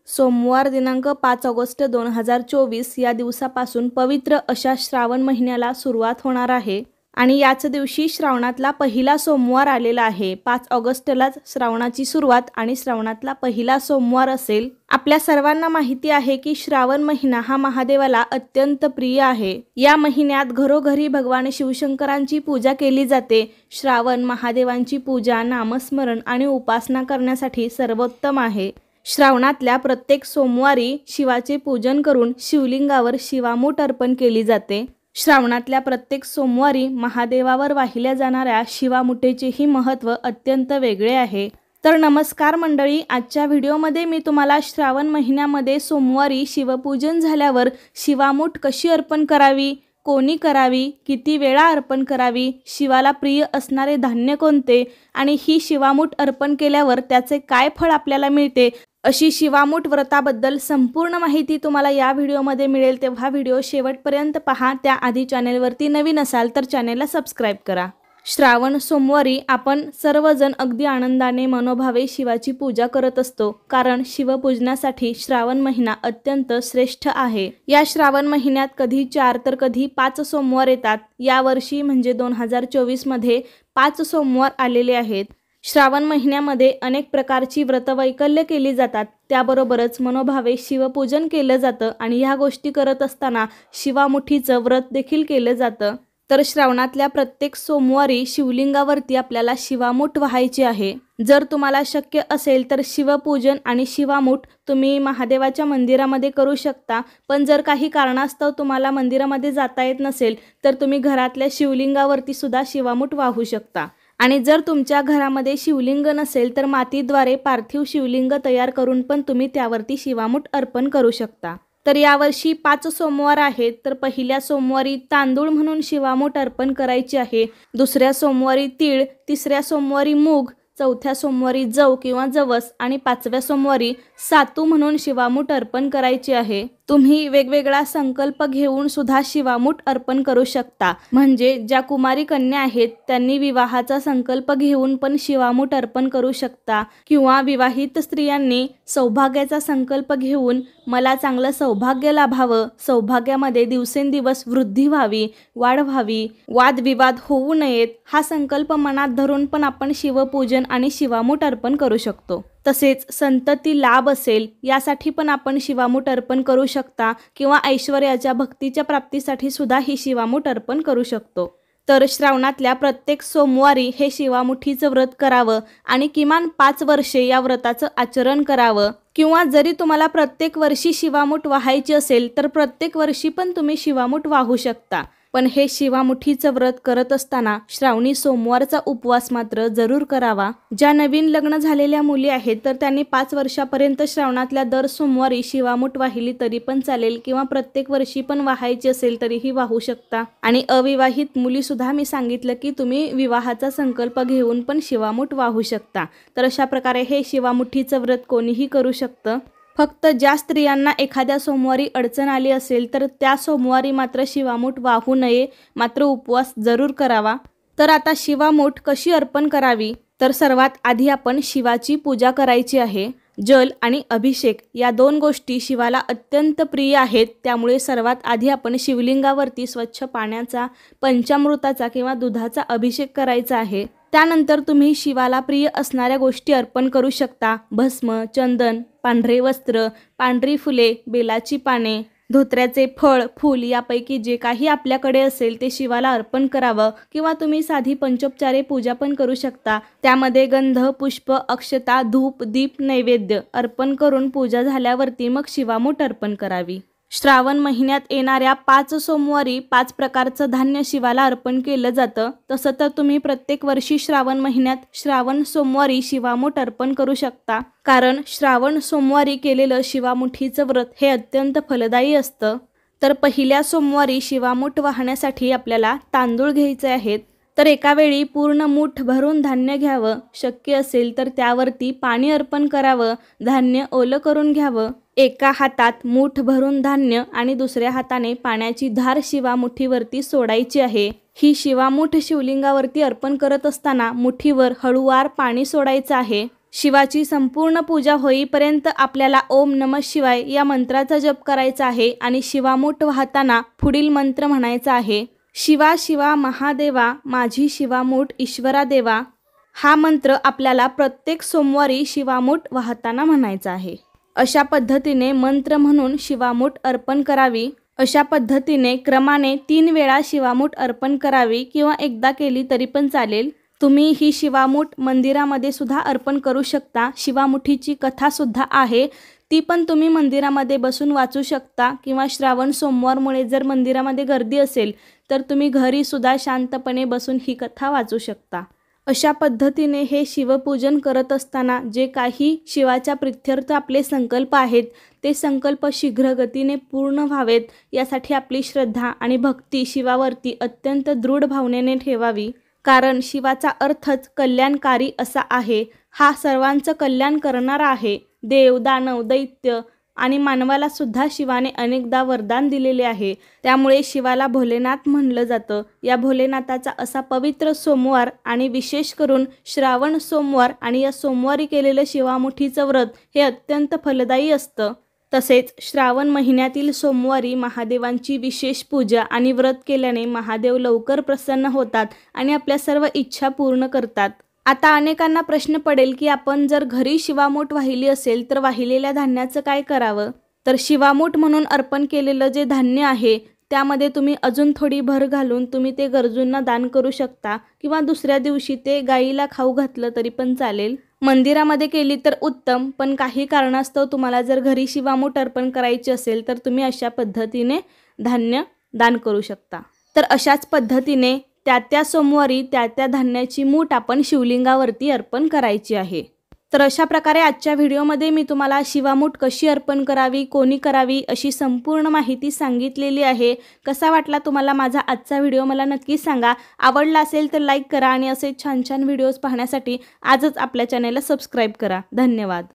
सोमवार दिनांक 5 ऑगस्ट 2024 या दिवसापासून पवित्र अशा श्रावण महिन्याला सुरुवात होणार आहे आणि याच दिवशी श्रावणातला पहिला सोमवार आलेला आहे। 5 ऑगस्टलाच श्रावणाची सुरुवात आणि श्रावणातला पहिला सोमवार असेल। आपल्या सर्वांना माहिती आहे की श्रावण महिना हा महादेवाला अत्यंत प्रिय आहे। या महिन्यात घरोघरी भगवान शिवशंकरांची पूजा केली जाते। श्रावण महादेवांची पूजा, नामस्मरण आणि उपासना करण्यासाठी सर्वोत्तम आहे। श्रावणातल्या प्रत्येक सोमवारी शिवाचे पूजन करून शिवलिंगावर शिवामूठ अर्पण केली जाते। श्रावणातल्या प्रत्येक सोमवारी महादेवावर वाहिल्या जाणाऱ्या शिवामुठेचेही महत्त्व अत्यंत वेगळे आहे। तर नमस्कार मंडळी, आजच्या व्हिडिओमध्ये मी तुम्हाला श्रावण महिन्यामध्ये सोमवारी शिवपूजन झाल्यावर शिवामूठ कशी अर्पण करावी, कोणी करावी, किती वेळा अर्पण करावी, शिवाला प्रिय असणारे धान्य कोणते आणि ही शिवामूठ अर्पण केल्यावर त्याचे काय फळ आपल्याला मिळते, अशी शिवामूठ व्रताबद्दल संपूर्ण माहिती तुम्हाला या व्हिडिओमध्ये मिळेल। तेव्हा व्हिडिओ शेवटपर्यंत पहा। त्याआधी चॅनेलवरती नवीन असाल तर चॅनेलला सबस्क्राईब करा। श्रावण सोमवारी आपण सर्वजण अगदी आनंदाने मनोभावे शिवाची पूजा करत असतो, कारण शिवपूजनासाठी श्रावण महिना अत्यंत श्रेष्ठ आहे। या श्रावण महिन्यात कधी 4 तर कधी 5 सोमवार येतात। यावर्षी म्हणजे 2024 मध्ये 5 सोमवार आलेले आहेत। श्रावण महिन्यामध्ये अनेक प्रकारची व्रतवैकल्य केली जातात, त्याबरोबरच मनोभावे शिवपूजन केलं जातं आणि ह्या गोष्टी करत असताना शिवामुठीचं व्रत देखील केलं जातं। तर श्रावणातल्या प्रत्येक सोमवारी शिवलिंगावरती आपल्याला शिवामूठ वाहायची आहे। जर तुम्हाला शक्य असेल तर शिवपूजन आणि शिवामूठ तुम्ही महादेवाच्या मंदिरामध्ये करू शकता, पण जर काही कारणास्तव तुम्हाला मंदिरामध्ये जाता येत नसेल तर तुम्ही घरातल्या शिवलिंगावरती सुद्धा शिवामूठ वाहू शकता। आणि जर तुमच्या घरामध्ये शिवलिंग नसेल तर मातीद्वारे पार्थिव शिवलिंग तयार करून पण तुम्ही त्यावरती शिवामूठ अर्पण करू शकता। तर यावर्षी 5 सोमवार आहेत, तर पहिल्या सोमवारी तांदूळ म्हणून शिवामूठ अर्पण करायची आहे, दुसऱ्या सोमवारी तीळ, तिसऱ्या सोमवारी मूग, चौथ्या सोमवारी जव किंवा जवस आणि 5व्या सोमवारी सातू म्हणून शिवामूठ अर्पण करायची आहे। तुम्ही वेगवेगळा संकल्प घेऊन सुद्धा शिवामूठ अर्पण करू शकता। म्हणजे ज्या कुमारी कन्या आहेत त्यांनी विवाहाचा संकल्प घेऊन पण शिवामूठ अर्पण करू शकता, किंवा विवाहित स्त्रियांनी सौभाग्याचा संकल्प घेऊन मला चांगलं सौभाग्य लाभावं, सौभाग्यामध्ये दिवसेंदिवस वृद्धी व्हावी, वाढ व्हावी, वादविवाद होऊ नयेत, हा संकल्प मनात धरून पण आपण शिवपूजन आणि शिवामूठ अर्पण करू शकतो। तसेच संतती लाभ असेल यासाठी पण आपण शिवामूठ अर्पण करू शकता, किंवा ऐश्वर्याच्या भक्तीच्या प्राप्तीसाठी सुद्धा ही शिवामूठ अर्पण करू शकतो। तर श्रावणातल्या प्रत्येक सोमवारी हे शिवामुठीचं व्रत करावं आणि किमान 5 वर्षे या व्रताचं आचरण करावं, किंवा जरी तुम्हाला प्रत्येक वर्षी शिवामूठ वाहायची असेल तर प्रत्येक वर्षी पण तुम्ही शिवामूठ वाहू शकता। पण हे शिवामुठीचं व्रत करत असताना श्रावणी सोमवारचा उपवास मात्र जरूर करावा। ज्या नवीन लग्न झालेल्या मुली आहेत तर त्यांनी 5 वर्षापर्यंत श्रावणातल्या दर सोमवारी शिवामूठ वाहिली तरी पण चालेल, किंवा प्रत्येक वर्षी पण वाहायची असेल तरीही वाहू शकता। आणि अविवाहित मुली सुद्धा मी सांगितलं की तुम्ही विवाहाचा संकल्प घेऊन पण शिवामूठ वाहू शकता। तर अशा प्रकारे हे शिवामुठीचं व्रत कोणीही करू शकतं। फक्त ज्या स्त्रियांना एखाद्या सोमवारी अडचण आली असेल तर त्या सोमवारी मात्र शिवामूठ वाहू नये, मात्र उपवास जरूर करावा। तर आता शिवामूठ कशी अर्पण करावी, तर सर्वात आधी आपण शिवाची पूजा करायची आहे। जल आणि अभिषेक या 2 गोष्टी शिवाला अत्यंत प्रिय आहेत, त्यामुळे सर्वात आधी आपण शिवलिंगावरती स्वच्छ पाण्याचा, पंचामृताचा किंवा दुधाचा अभिषेक करायचा आहे। त्यानंतर तुम्ही शिवाला प्रिय असणाऱ्या गोष्टी अर्पण करू शकता। भस्म, चंदन, पांढरे वस्त्र, पांढरी फुले, बेलाची पाने, धोत्र्याचे फळ, फूल यापैकी जे काही आपल्याकडे असेल ते शिवाला अर्पण करावं, किंवा तुम्ही साधी पंचोपचारे पूजा पण करू शकता। त्यामध्ये गंध, पुष्प, अक्षता, धूप, दीप, नैवेद्य अर्पण करून पूजा झाल्यावरती मग शिवामूठ अर्पण करावी। श्रावण महिन्यात येणाऱ्या 5 सोमवारी 5 प्रकारचं धान्य शिवाला अर्पण केलं जातं। तसं तर तुम्ही प्रत्येक वर्षी श्रावण महिन्यात श्रावण सोमवारी शिवामूठ अर्पण करू शकता, कारण श्रावण सोमवारी केलेलं शिवामुठीचं व्रत हे अत्यंत फलदायी असतं। तर पहिल्या सोमवारी शिवामूठ वाहण्यासाठी आपल्याला तांदूळ घ्यायचे आहेत। तर एका वेळी पूर्ण मूठ भरून धान्य घ्यावं, शक्य असेल तर त्यावरती पाणी अर्पण करावं, धान्य ओलं करून घ्यावं। एका हातात मूठ भरून धान्य आणि दुसऱ्या हाताने पाण्याची धार शिवामुठीवरती सोडायची आहे। ही शिवामूठ शिवलिंगावरती अर्पण करत असताना मुठीवर हळूवार पाणी सोडायचं आहे। शिवाची संपूर्ण पूजा होईपर्यंत आपल्याला ओम नमः शिवाय या मंत्राचा जप करायचा आहे आणि शिवामूठ वाहताना पुढील मंत्र म्हणायचा आहे, शिवा शिवा महादेवा माझी शिवामूठ ईश्वरा देवा. हा मंत्र आपल्याला प्रत्येक सोमवारी शिवामूठ वाहताना म्हणायचा आहे. अशा पद्धतीने मंत्र म्हणून शिवामूठ अर्पण करावी. अशा पद्धतीने क्रमाने 3 वेळा शिवामूठ अर्पण करावी किंवा एकदा केली तरी पण चालेल. तुम्ही ही शिवामूठ मंदिरामध्ये सुद्धा अर्पण करू शकता. शिवामुठीची कथा सुद्धा आहे, ती पण तुम्ही मंदिरामध्ये बसून वाचू शकता किंवा श्रावण सोमवारमुळे जर मंदिरामध्ये गर्दी असेल तर तुम्ही घरी सुद्धा शांतपणे बसून ही कथा वाचू शकता. अशा पद्धतीने हे शिवपूजन करत असताना जे काही शिवाच्या प्रित्यर्थ आपले संकल्प आहेत ते संकल्प शीघ्रगतीने पूर्ण व्हावेत यासाठी आपली श्रद्धा आणि भक्ती शिवावरती अत्यंत दृढ भावनेने ठेवावी. कारण शिवाचा अर्थच कल्याणकारी असा आहे. हा सर्वांचं कल्याण करणारा आहे. देव, दानव, दैत्य आणि मानवाला सुद्धा शिवाने अनेकदा वरदान दिलेले आहे. त्यामुळे शिवाला भोलेनाथ म्हणलं जातं. या भोलेनाथाचा असा पवित्र सोमवार आणि विशेष करून श्रावण सोमवार आणि या सोमवारी केलेलं शिवामुठीचं व्रत हे अत्यंत फलदायी असतं. तसेच श्रावण महिन्यातील सोमवारी महादेवांची विशेष पूजा आणि व्रत केल्याने महादेव लवकर प्रसन्न होतात आणि आपल्या सर्व इच्छा पूर्ण करतात. आता अनेकांना प्रश्न पडेल की आपण जर घरी शिवामूठ वाहिली असेल तर वाहिलेल्या धान्याचं काय करावं. तर शिवामूठ म्हणून अर्पण केलेलं जे धान्य आहे त्यामध्ये तुम्ही अजून थोडी भर घालून तुम्ही ते गरजूंना दान करू शकता किंवा दुसऱ्या दिवशी ते गाईला खाऊ घातलं तरी पण चालेल. मंदिरामध्ये केली तर उत्तम, पण काही कारणास्तव तुम्हाला जर घरी शिवामूठ अर्पण करायची असेल तर तुम्ही अशा पद्धतीने धान्य दान करू शकता. तर अशाच पद्धतीने त्या सोमवारी त्या धान्याची मूठ आपण शिवलिंगावरती अर्पण करायची आहे. तर अशा प्रकारे आजच्या व्हिडिओमध्ये मी तुम्हाला शिवामूठ कशी अर्पण करावी, कोणी करावी अशी संपूर्ण माहिती सांगितलेली आहे. कसा वाटला तुम्हाला माझा आजचा व्हिडिओ मला नक्की सांगा. आवडला असेल तर लाईक करा आणि असे छान छान व्हिडिओज पाहण्यासाठी आजच आपल्या चॅनेलला सबस्क्राईब करा. धन्यवाद.